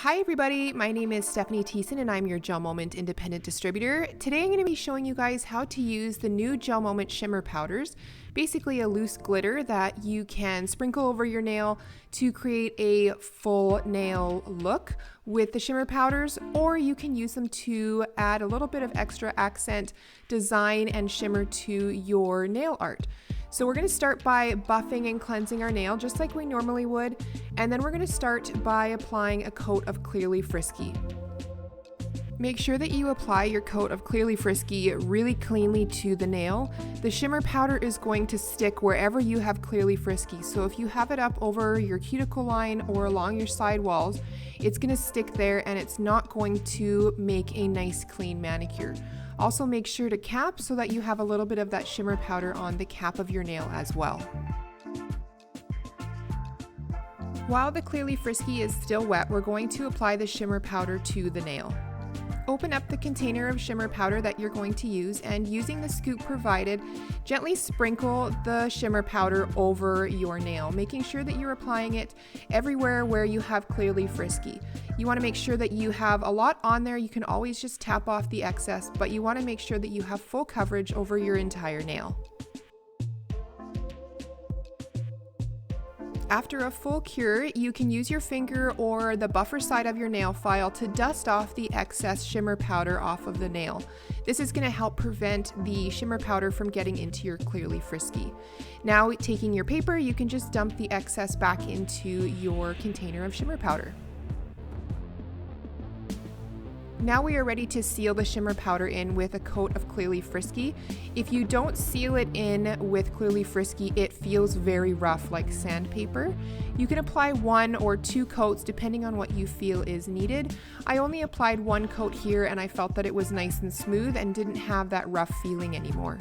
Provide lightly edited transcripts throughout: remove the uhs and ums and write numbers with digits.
Hi everybody, my name is Stephanie Thiessen and I'm your GelMoment independent distributor. Today I'm going to be showing you guys how to use the new GelMoment Shimmer Powders, basically a loose glitter that you can sprinkle over your nail to create a full nail look with the shimmer powders, or you can use them to add a little bit of extra accent, design, and shimmer to your nail art. So we're going to start by buffing and cleansing our nail just like we normally would, and then we're going to start by applying a coat of Clearly Frisky. Make sure that you apply your coat of Clearly Frisky really cleanly to the nail. The shimmer powder is going to stick wherever you have Clearly Frisky, so if you have it up over your cuticle line or along your side walls, it's going to stick there and it's not going to make a nice clean manicure. Also make sure to cap so that you have a little bit of that shimmer powder on the cap of your nail as well. While the Clearly Frisky is still wet, we're going to apply the shimmer powder to the nail. Open up the container of shimmer powder that you're going to use, and using the scoop provided, gently sprinkle the shimmer powder over your nail, making sure that you're applying it everywhere where you have Clearly Frisky. You want to make sure that you have a lot on there. You can always just tap off the excess, but you want to make sure that you have full coverage over your entire nail. After a full cure, you can use your finger or the buffer side of your nail file to dust off the excess shimmer powder off of the nail. This is going to help prevent the shimmer powder from getting into your Clearly Frisky. Now, taking your paper, you can just dump the excess back into your container of shimmer powder. Now we are ready to seal the shimmer powder in with a coat of Clearly Frisky. If you don't seal it in with Clearly Frisky, it feels very rough like sandpaper. You can apply 1 or 2 coats depending on what you feel is needed. I only applied 1 coat here and I felt that it was nice and smooth and didn't have that rough feeling anymore.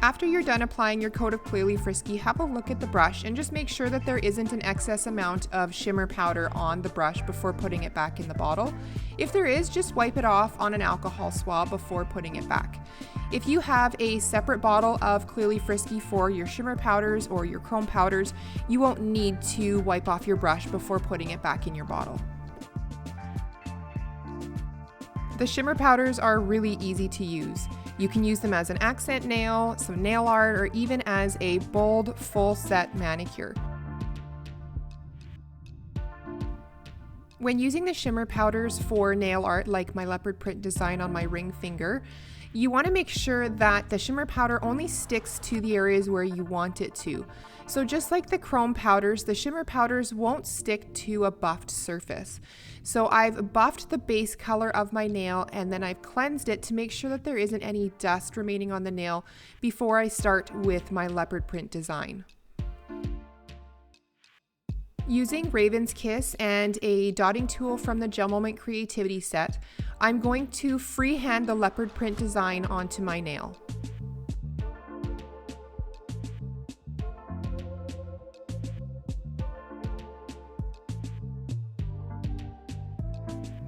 After you're done applying your coat of Clearly Frisky, have a look at the brush and just make sure that there isn't an excess amount of shimmer powder on the brush before putting it back in the bottle. If there is, just wipe it off on an alcohol swab before putting it back. If you have a separate bottle of Clearly Frisky for your shimmer powders or your chrome powders, you won't need to wipe off your brush before putting it back in your bottle. The shimmer powders are really easy to use. You can use them as an accent nail, some nail art, or even as a bold, full set manicure. When using the shimmer powders for nail art, like my leopard print design on my ring finger, you want to make sure that the shimmer powder only sticks to the areas where you want it to. So just like the chrome powders, the shimmer powders won't stick to a buffed surface. So I've buffed the base color of my nail and then I've cleansed it to make sure that there isn't any dust remaining on the nail before I start with my leopard print design. Using Raven's Kiss and a dotting tool from the GelMoment Creativity set, I'm going to freehand the leopard print design onto my nail.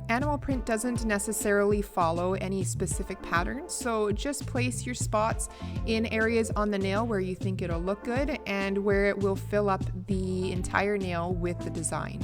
Animal print doesn't necessarily follow any specific pattern, so just place your spots in areas on the nail where you think it'll look good and where it will fill up the entire nail with the design.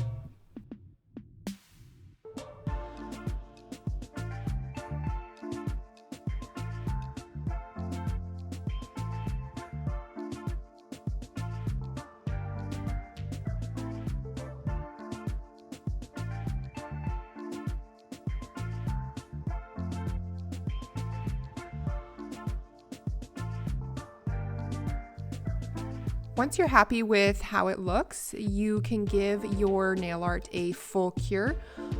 Once you're happy with how it looks, you can give your nail art a full cure.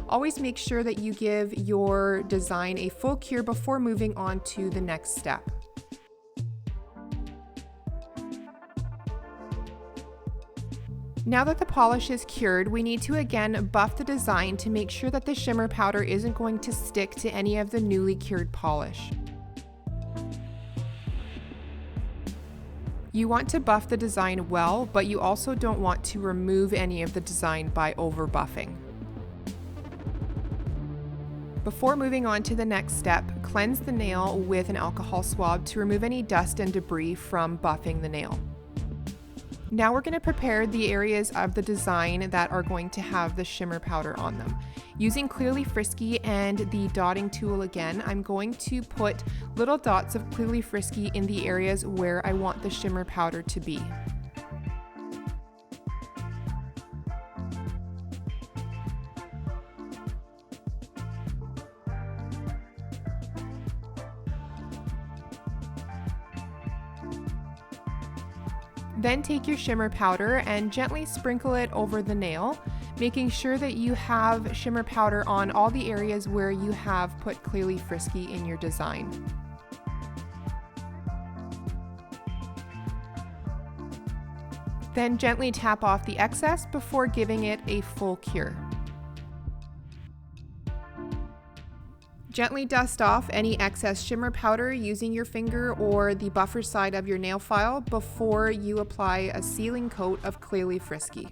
Always make sure that you give your design a full cure before moving on to the next step. Now that the polish is cured, we need to again buff the design to make sure that the shimmer powder isn't going to stick to any of the newly cured polish. You want to buff the design well, but you also don't want to remove any of the design by over buffing. Before moving on to the next step, cleanse the nail with an alcohol swab to remove any dust and debris from buffing the nail. Now we're going to prepare the areas of the design that are going to have the shimmer powder on them. Using Clearly Frisky and the dotting tool again, I'm going to put little dots of Clearly Frisky in the areas where I want the shimmer powder to be. Then take your shimmer powder and gently sprinkle it over the nail, making sure that you have shimmer powder on all the areas where you have put Clearly Frisky in your design. Then gently tap off the excess before giving it a full cure. Gently dust off any excess shimmer powder using your finger or the buffer side of your nail file before you apply a sealing coat of Clearly Frisky.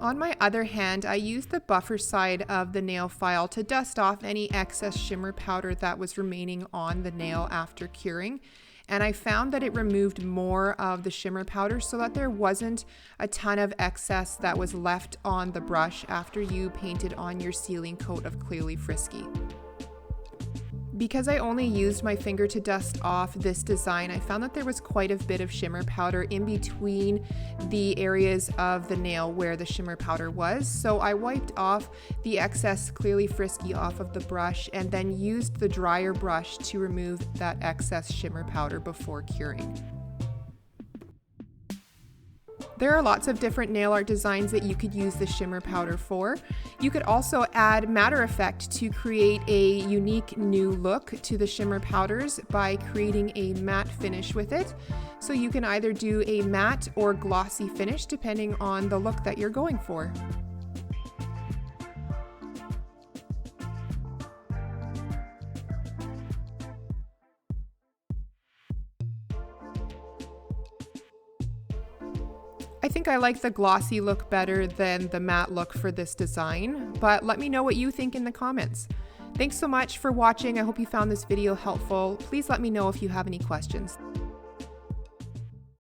On my other hand, I used the buffer side of the nail file to dust off any excess shimmer powder that was remaining on the nail after curing. And I found that it removed more of the shimmer powder so that there wasn't a ton of excess that was left on the brush after you painted on your sealing coat of Clearly Frisky. Because I only used my finger to dust off this design, I found that there was quite a bit of shimmer powder in between the areas of the nail where the shimmer powder was. So I wiped off the excess Clearly Frisky off of the brush and then used the drier brush to remove that excess shimmer powder before curing. There are lots of different nail art designs that you could use the shimmer powder for. You could also add matter effect to create a unique new look to the shimmer powders by creating a matte finish with it. So you can either do a matte or glossy finish depending on the look that you're going for. I think I like the glossy look better than the matte look for this design, but let me know what you think in the comments. Thanks so much for watching. I hope you found this video helpful. Please let me know if you have any questions.